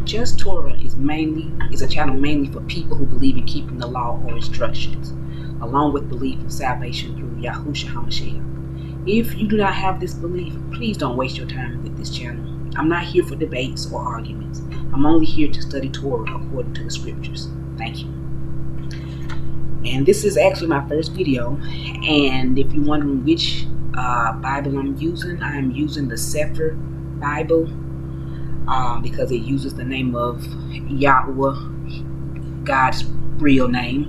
Just Torah is a channel mainly for people who believe in keeping the law or instructions, along with belief in salvation through Yahshua. If you do not have this belief, please don't waste your time with this channel. I'm not here for debates or arguments. I'm only here to study Torah according to the scriptures. Thank you. And this is actually my first video. And if you're wondering which Bible I'm using the Cepher Bible because it uses the name of Yahweh, God's real name.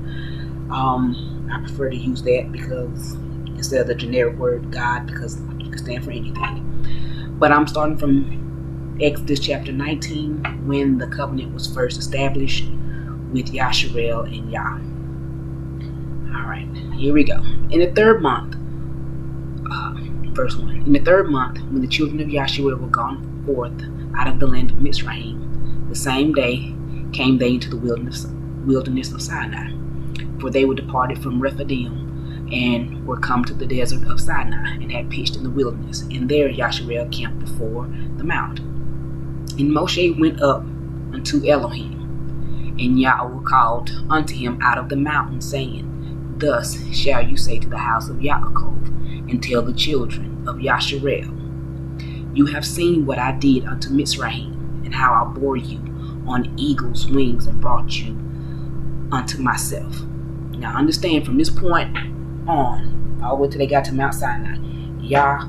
I prefer to use that because instead of the generic word God, because it can stand for anything. But I'm starting from Exodus chapter 19, when the covenant was first established with Yashar'el and YAH. Alright, here we go. In the third month, verse 1. In the third month, when the children of Yahshua were gone forth out of the land of Mizraim, the same day came they into the wilderness of Sinai. For they were departed from Rephidim, and were come to the desert of Sinai, and had pitched in the wilderness. And there Yashar'el camped before the mount. And Moshe went up unto Elohim, and Yahweh called unto him out of the mountain, saying, Thus shall you say to the house of Yaakov, and tell the children of Yashar'el, You have seen what I did unto Mizraim, and how I bore you on eagle's wings, and brought you unto myself. Now understand, from this point on, all the way till they got to Mount Sinai, Yah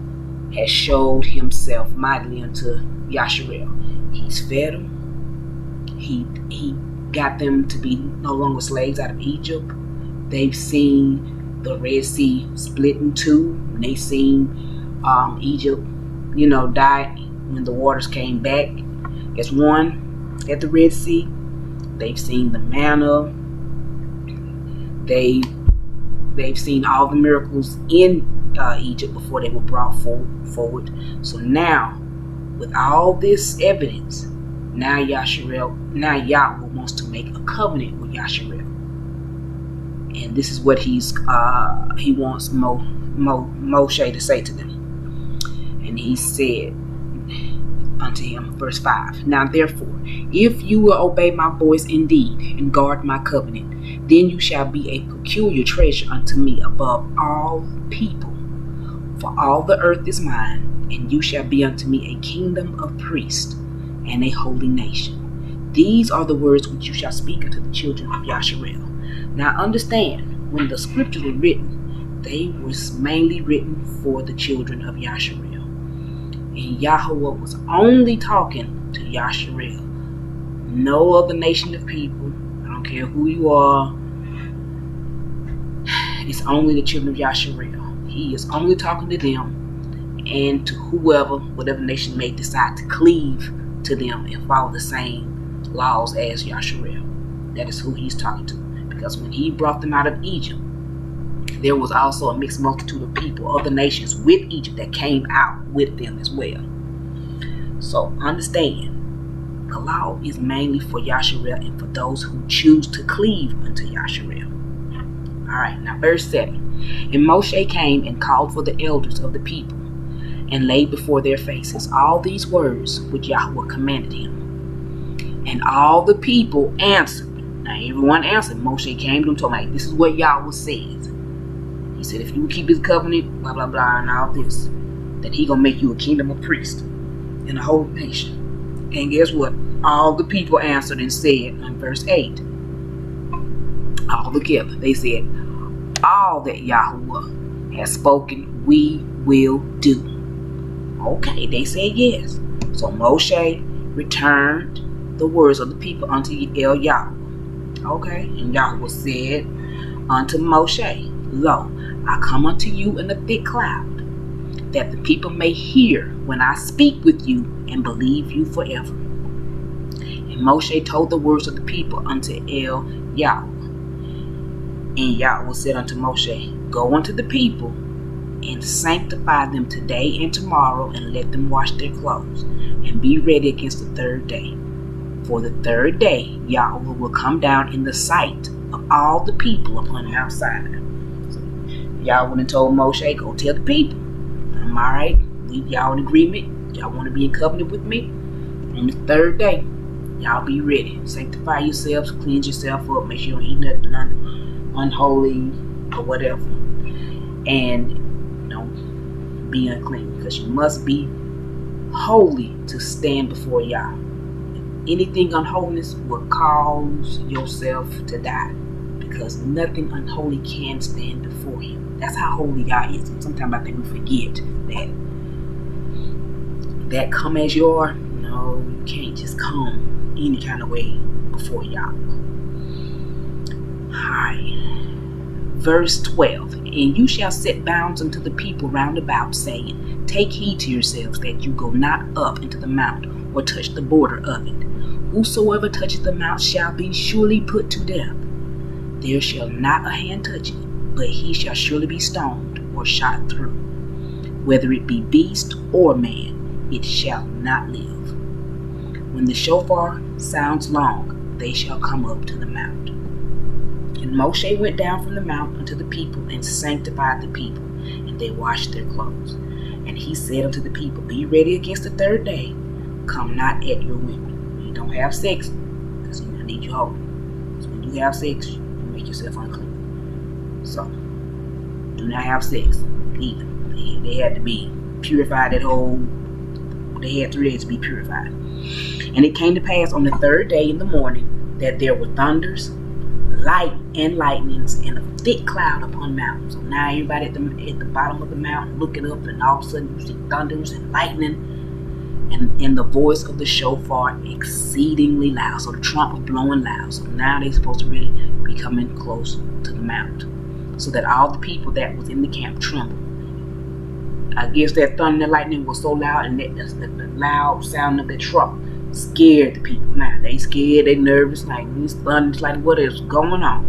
has showed himself mightily unto Yashar'el. He's fed them. He got them to be no longer slaves out of Egypt. They've seen the Red Sea split in two. When they seen Egypt, die when the waters came back as one at the Red Sea. They've seen the manna. They've seen all the miracles in Egypt before they were brought forward. So now, with all this evidence, now Yahweh wants to make a covenant with Yashar'el. And this is what he wants Moshe to say to them. And he said unto him, verse 5, Now therefore, if you will obey my voice indeed, and guard my covenant, then you shall be a peculiar treasure unto me above all people. For all the earth is mine, and you shall be unto me a kingdom of priests, and a holy nation. These are the words which you shall speak unto the children of Yashar'el. Now understand, when the scriptures were written, they were mainly written for the children of Yashar'el. And Yahweh was only talking to Yashar'el. No other nation of people, I don't care who you are, it's only the children of Yashar'el. He is only talking to them, and to whatever nation may decide to cleave to them and follow the same laws as Yashar'el. That is who he's talking to. Because when he brought them out of Egypt, there was also a mixed multitude of people, other nations with Egypt, that came out with them as well. So understand, the law is mainly for Yashar'el and for those who choose to cleave unto Yashar'el. Alright, now verse 7. And Moshe came and called for the elders of the people, and laid before their faces all these words which Yahweh commanded him. And all the people answered. Now everyone answered. Moshe came to them and told them, this is what Yahweh says. He said, if you will keep his covenant, blah, blah, blah, and all this, that he going to make you a kingdom of priests and a holy nation. And guess what? All the people answered and said in verse 8, all together, they said, all that Yahweh has spoken, we will do. Okay, they said yes. So Moshe returned the words of the people unto Yahweh. Okay, and Yahweh said unto Moshe, Lo, I come unto you in a thick cloud, that the people may hear when I speak with you, and believe you forever. And Moshe told the words of the people unto Yahweh. And Yahweh said unto Moshe, Go unto the people, and sanctify them today and tomorrow, and let them wash their clothes, and be ready against the third day. For the third day Yahweh will come down in the sight of all the people upon Mount Sinai. So Yahweh told Moshe, Go tell the people, I'm alright, y'all in agreement, y'all want to be in covenant with me. On the third day, Y'all be ready. Sanctify yourselves, cleanse yourself up, make sure you don't eat nothing unholy or whatever. And be unclean, because you must be holy to stand before Yah. Anything unholiness will cause yourself to die, because nothing unholy can stand before him. That's how holy Yah is. And sometimes I think we forget that come as you are. No, you can't just come any kind of way before Yah. Alright. Verse 12. And you shall set bounds unto the people round about, saying, Take heed to yourselves that you go not up into the mount, or touch the border of it. Whosoever touches the mount shall be surely put to death. There shall not a hand touch it, but he shall surely be stoned or shot through. Whether it be beast or man, it shall not live. When the shofar sounds long, they shall come up to the mount. And Moshe went down from the mount unto the people, and sanctified the people, and they washed their clothes. And he said unto the people, Be ready against the third day. Come not at your women. You don't have sex, because I need you holy. So when you have sex, you make yourself unclean. So do not have sex either. They had to be purified. They had 3 days to be purified. And it came to pass on the third day in the morning that there were thunders, light and lightnings, and a thick cloud upon mountains. So now everybody at the bottom of the mountain looking up, and all of a sudden you see thunders and lightning, and the voice of the shofar exceedingly loud. So the trump was blowing loud. So now they're supposed to really be coming close to the mount, so that all the people that was in the camp trembled. I guess that thunder and lightning was so loud, and the loud sound of the trump scared the people. Now they scared, they nervous, like these thunders, like what is going on?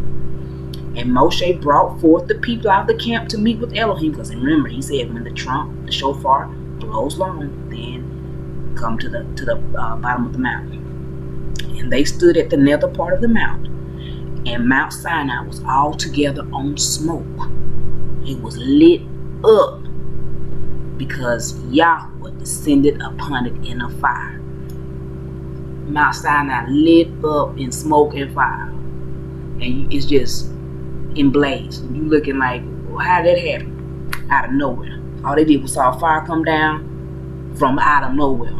And Moshe brought forth the people out of the camp to meet with Elohim, because remember, he said when the shofar blows long, then come to the bottom of the mountain. And they stood at the nether part of the mount, and Mount Sinai was altogether on smoke. It was lit up, because Yahweh descended upon it in a fire. Mount Sinai lit up in smoke and fire, and it's just in blaze. And you looking like, well, how did that happen? Out of nowhere. All they did was saw fire come down from out of nowhere,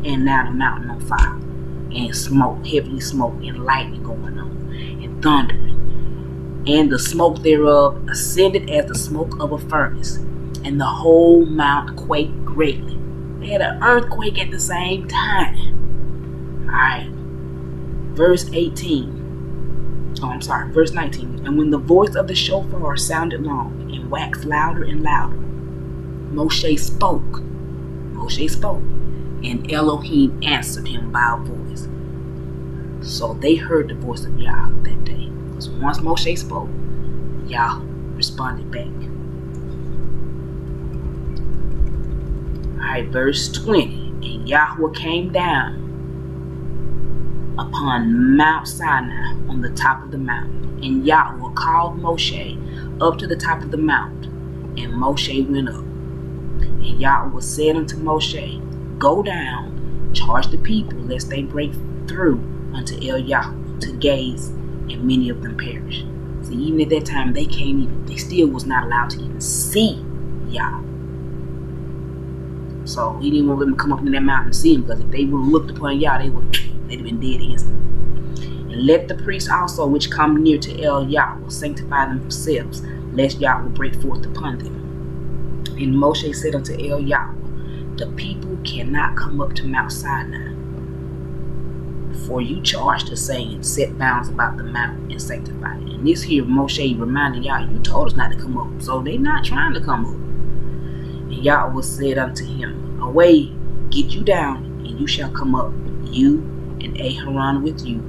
and now the mountain on fire, and smoke, heavy smoke, and lightning going on, and thundering, and the smoke thereof ascended as the smoke of a furnace, and the whole mount quaked greatly. They had an earthquake at the same time. Alright, verse 19. And when the voice of the shofar sounded long, and waxed louder and louder, Moshe spoke, and Elohim answered him by a voice. So they heard the voice of Yah that day. Because once Moshe spoke, Yah responded back. Alright, verse 20. And Yahweh came down upon Mount Sinai on the top of the mountain. And Yahweh called Moshe up to the top of the mount. And Moshe went up. And Yahweh said unto Moshe, Go down, charge the people, lest they break through unto Yahweh to gaze, and many of them perish. See, even at that time, they still was not allowed to even see Yah. So he didn't want them to come up in that mountain and see him, because if they would have looked upon Yah, they'd have been dead instantly. And let the priests also which come near to Yahweh sanctify themselves, lest Yahweh break forth upon them. And Moshe said unto Yahweh, The people cannot come up to Mount Sinai, for you charged us, saying, Set bounds about the mount and sanctify it. And this here Moshe reminded Yah, you told us not to come up, so they not trying to come up. And Yahweh said unto him, Away, get you down, and you shall come up, you and Aaron with you.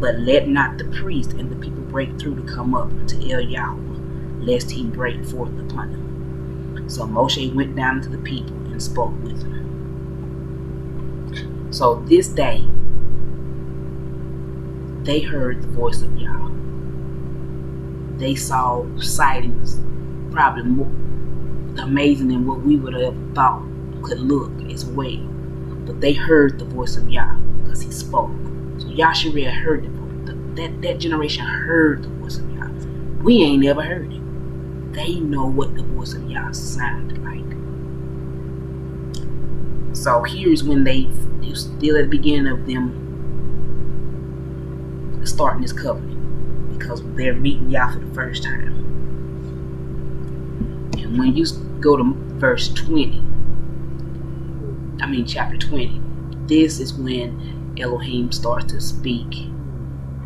But let not the priest and the people break through to come up to Yahweh, lest he break forth upon them. So Moshe went down to the people and spoke with them. So this day, they heard the voice of Yah. They saw sightings probably more amazing than what we would have thought could look as well. but they heard the voice of Yah because he spoke. So Yashar'el heard the voice. That generation heard the voice of Yah. We ain't never heard it. They know what the voice of Yah sounded like. So here's when they still at the beginning of them starting this covenant, because they're meeting Yah for the first time. And when you go to chapter 20, this is when Elohim starts to speak.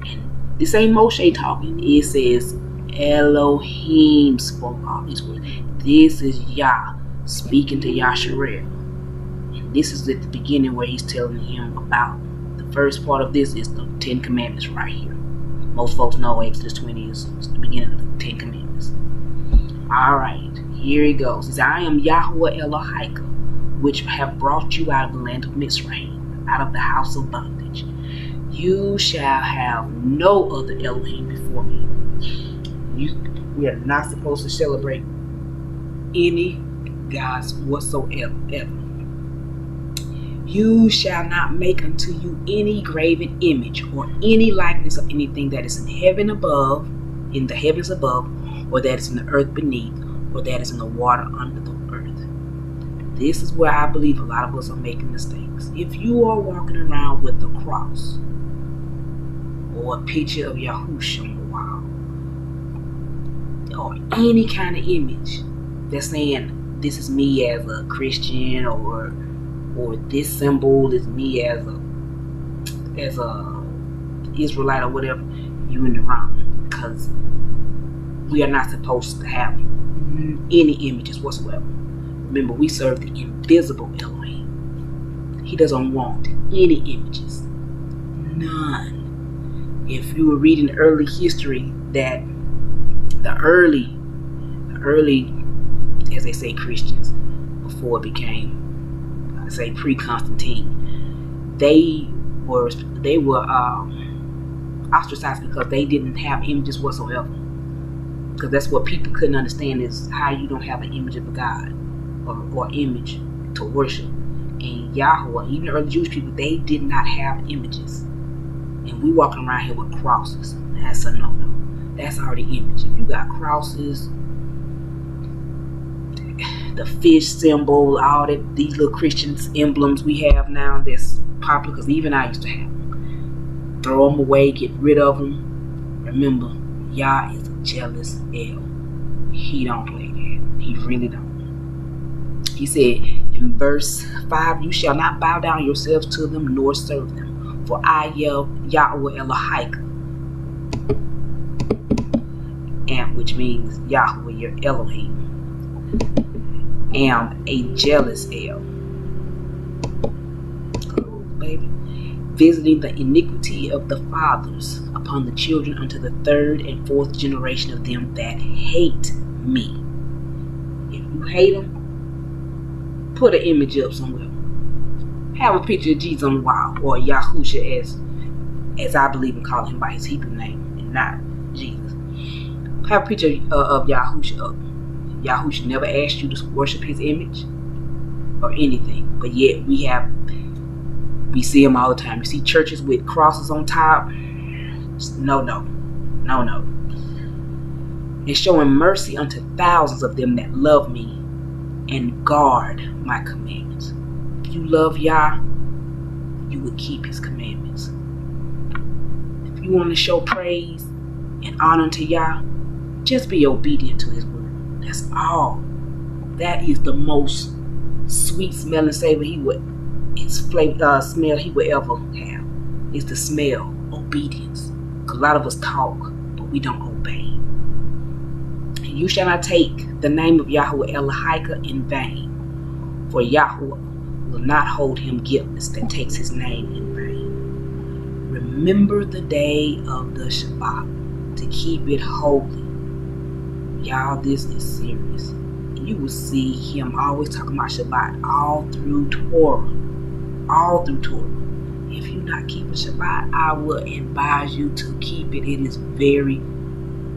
And this ain't Moshe talking. It says Elohim spoke all these words. This is Yah speaking to Yashar'el. And this is at the beginning where he's telling him about the first part of this is the 10 Commandments right here. Most folks know Exodus 20 is the beginning of the 10 Commandments. Alright, here it goes. It says, I am Yahweh Elohim, which have brought you out of the land of Mitzrayim, out of the house of bondage. You shall have no other Elohim before me. We are not supposed to celebrate any gods whatsoever. You shall not make unto you any graven image or any likeness of anything that is in heaven above, in the heavens above, or that is in the earth beneath, or that is in the water under the earth. This is where I believe a lot of us are making mistakes. If you are walking around with a cross or a picture of Yahshua on the wall, or any kind of image that's saying this is me as a Christian, or this symbol is me as a Israelite or whatever, you in the wrong, because we are not supposed to have any images whatsoever. Remember, we serve the invisible Elohim. He doesn't want any images. None. If you were reading early history, that the early, as they say, Christians, before it became, say, pre-Constantine, they were ostracized because they didn't have images whatsoever. Because that's what people couldn't understand, is how you don't have an image of a God or image to worship. And Yahweh, even the early Jewish people, they did not have images. And we walking around here with crosses. That's a no-no. That's already image. If you got crosses, the fish symbol, all that, these little Christian emblems we have now that's popular, because even I used to have them. Throw them away, get rid of them. Remember, Yah is a jealous El. He don't play that. He really don't. He said in verse 5, you shall not bow down yourselves to them nor serve them. For I, Yahweh Elohim, and which means Yahweh, your Elohim, am a jealous El. Oh, baby. Visiting the iniquity of the fathers upon the children unto the third and fourth generation of them that hate me. If you hate them, put an image up somewhere. Have a picture of Jesus on the wall, or Yahshua, as I believe in calling him by his Hebrew name and not Jesus. Have a picture of Yahshua up. Yahshua never asked you to worship his image or anything, but yet we see him all the time. You see churches with crosses on top. No. And showing mercy unto thousands of them that love me and guard my commandments. If you love Yah, you will keep his commandments. If you want to show praise and honor to Yah, just be obedient to his word. That's all. That is the most sweet smelling savor smell he would ever have. Is the smell, obedience. Because a lot of us talk, but we don't obey. And you shall not take the name of Yahweh Elohim in vain, for Yahweh will not hold him guiltless that takes his name in vain. Remember the day of the Shabbat to keep it holy. Y'all, this is serious. And you will see him always talking about Shabbat all through Torah. All through Torah. If you're not keeping Shabbat, I will advise you to keep it. It is very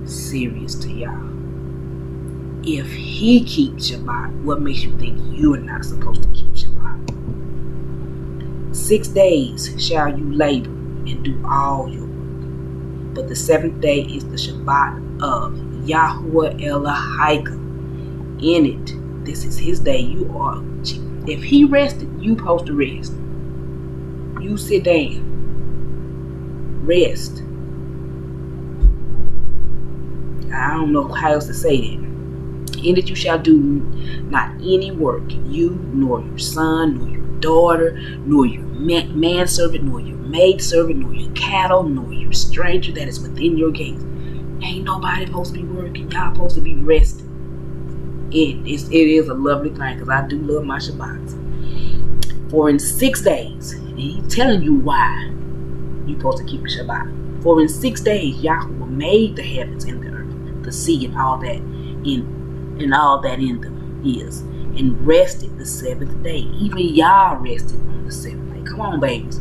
serious to y'all. If he keeps Shabbat, what makes you think you're not supposed to keep Shabbat? 6 days shall you labor and do all your work. But the 7th day is the Shabbat of Yahshua. In it, this is his day. If he rested, you supposed to rest. You sit down. Rest. I don't know how else to say that. In it you shall do not any work, you nor your son, nor your daughter, nor your manservant, nor your maidservant, nor your cattle, nor your stranger that is within your gates. Ain't nobody supposed to be working. Y'all supposed to be resting. It is a lovely thing, because I do love my Shabbats. For in 6 days, and he's telling you why you're supposed to keep the Shabbat. For in 6 days Yahweh made the heavens and the earth, the sea, and all that in them is, and rested the 7th day. Even Yah rested on the 7th day. Come on, babies.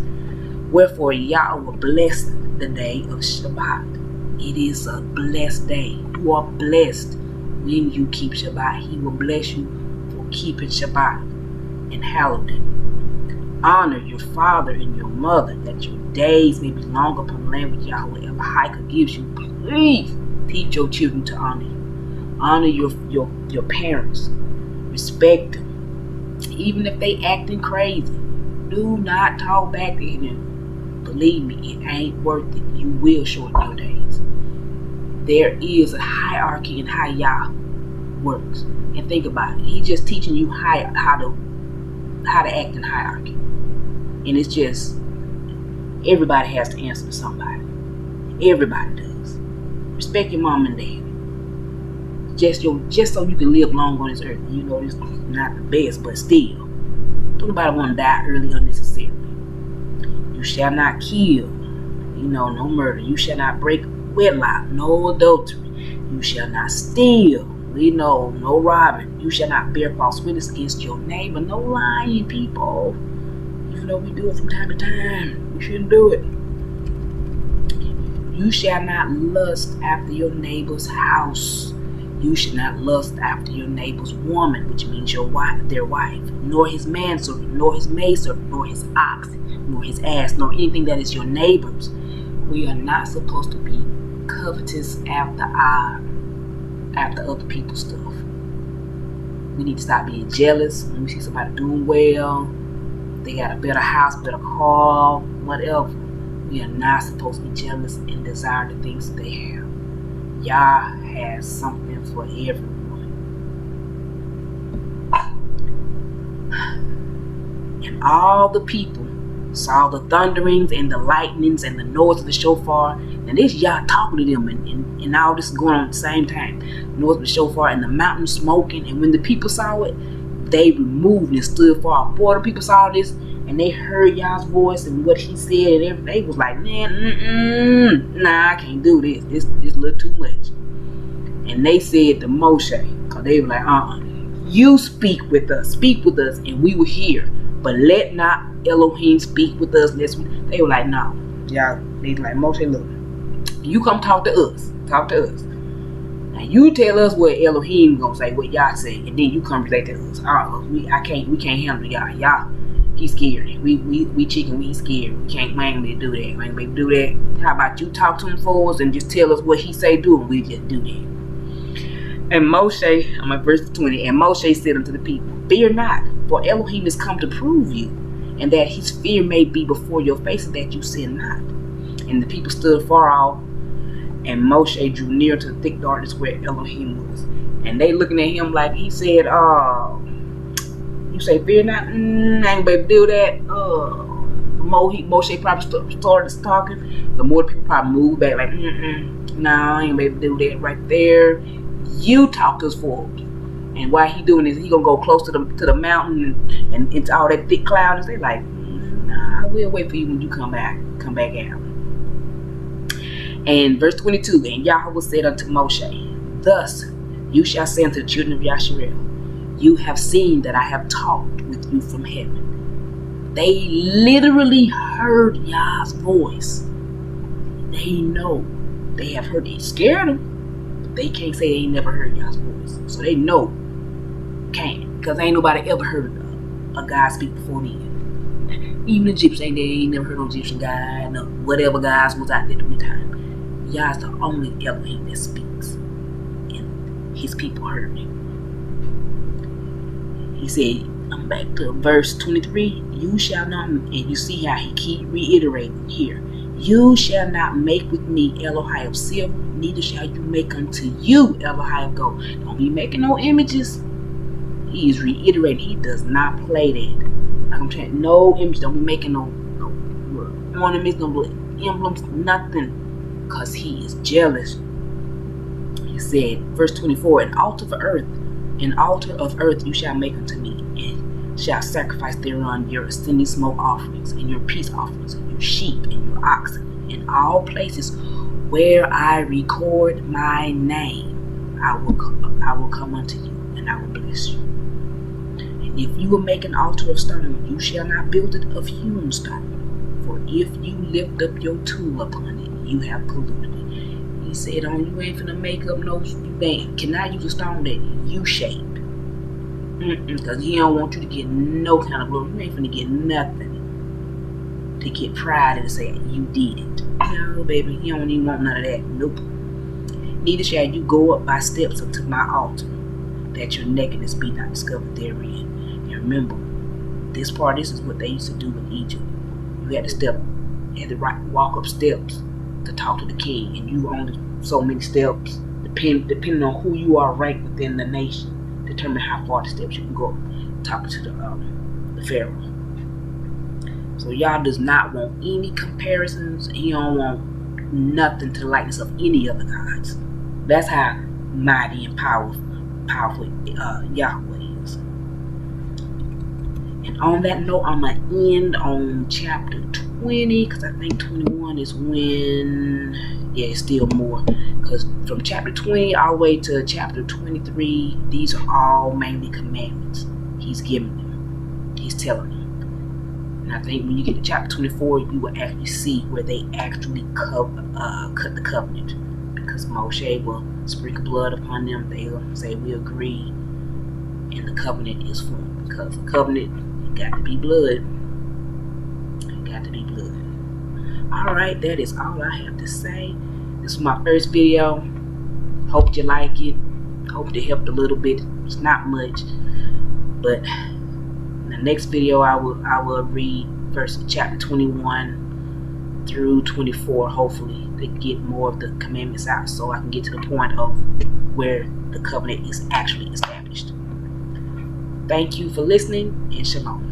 Wherefore Yahweh blessed the day of Shabbat. It is a blessed day. You are blessed when you keep Shabbat. He will bless you for keeping Shabbat and hallowed it. Honor your father and your mother, that your days may be long upon the land which Yahweh gives you. Please teach your children to honor you. Honor your parents. Respect them. Even if they acting crazy, do not talk back to them. Believe me, it ain't worth it. You will shorten your days. There is a hierarchy in how Yah works. And think about it. He's just teaching you how to act in hierarchy. And it's just, everybody has to answer to somebody. Everybody does. Respect your mom and dad. Just so you can live long on this earth. You know, this is not the best, but still. Don't nobody want to die early unnecessarily. You shall not kill. No murder. You shall not break wedlock. No adultery. You shall not steal. No robbing. You shall not bear false witness against your neighbor. No lying, people. Even though we do it from time to time, we shouldn't do it. You shall not lust after your neighbor's house. You should not lust after your neighbor's woman, which means their wife, nor his manservant, nor his maidservant, nor his ox, nor his ass, nor anything that is your neighbor's. We are not supposed to be covetous after other people's stuff. We need to stop being jealous when we see somebody doing well. They got a better house, better car, whatever. We are not supposed to be jealous and desire the things that they have. Yah has something for everyone. And all the people saw the thunderings and the lightnings and the noise of the shofar. And this Yah talking to them, and all this is going on at the same time. The noise of the shofar and the mountain smoking. And when the people saw it, they removed and stood far. Boy, the people saw this and they heard Yah's voice and what he said, and everything. They was like, man, nah, I can't do this. This a little too much. And they said to Moshe, because they were like, you speak with us, and we will hear. But let not Elohim speak with us. They were like, no. Y'all, they was like, Moshe, look, you come talk to us. Now you tell us what Elohim gonna say, what Yah say, and then you come relate to us. We can't handle Yah. Yah, he's scary. We chicken, we scared. We ain't gonna do that. We ain't gonna do that. How about you talk to him for us and just tell us what he say do, and we just do that. And Moshe, I'm at verse 20, and Moshe said unto the people, fear not, for Elohim is come to prove you, and that his fear may be before your faces, that you sin not. And the people stood far off, and Moshe drew near to the thick darkness where Elohim was. And they looking at him like he said, you say fear not? I ain't gonna do that. Moshe probably started talking. The more people probably moved back like, nah, I ain't gonna do that right there. You talk to us forward. And while he doing this, he gonna go close to the mountain and into all that thick cloud. And they like, nah, we'll wait for you when you come back out. And verse 22, and Yahweh said unto Moshe, thus you shall say unto the children of Yashar'el, you have seen that I have talked with you from heaven. They literally heard Yah's voice. They know they have heard it. Scared them. They can't say they ain't never heard Yah's voice. So they know. Can't. Because ain't nobody ever heard a God speak before them. Even the Egyptians, they ain't never heard no Egyptian God, no whatever guys was out there during the time. Yah is the only Elohim that speaks, and his people heard him. He said, I'm back to verse 23, you shall not, and you see how he keep reiterating here, you shall not make with me Elohim of silver, neither shall you make unto you Elohim of gold. Don't be making no images. He is reiterating, he does not play that. Like I'm saying, no image, don't be making no ornaments, no emblems, nothing, because he is jealous. He said, verse 24, an altar of earth you shall make unto me, and shall sacrifice thereon your ascending smoke offerings, and your peace offerings, and your sheep, and your oxen, in all places where I record my name. I will come unto you, and I will bless you. And if you will make an altar of stone, you shall not build it of hewn stone, for if you lift up your tool upon it, you have polluted it. He said, you ain't finna make up no, you cannot use a stone that you shaped. Because he don't want you to get no kind of glory. You ain't finna get nothing to get pride and say you did it. No, baby, he don't even want none of that. Nope. Neither shall you go up by steps unto my altar, that your nakedness be not discovered therein. And remember, this is what they used to do in Egypt. You had to walk up steps to talk to the king, and you only so many steps, depending on who you are ranked within the nation, determine how far the steps you can go talking to the Pharaoh. So Yah does not want any comparisons. He don't want nothing to the likeness of any other gods. That's how mighty and powerful Yahweh is. And on that note, I'm going to end on chapter 20, because I think 21 is when, it's still more. Because from chapter 20 all the way to chapter 23, these are all mainly commandments. He's giving them. He's telling them. And I think when you get to chapter 24, you will actually see where they actually cut the covenant. Because Moshe will sprinkle blood upon them. They'll say, we agree. And the covenant is formed. Because the covenant, it got to be blood. It got to be blood. Alright, that is all I have to say. This is my first video. Hope you like it. Hope it helped a little bit. It's not much. But in the next video, I will read chapter 21 through 24, hopefully, to get more of the commandments out, so I can get to the point of where the covenant is actually established. Thank you for listening, and shalom.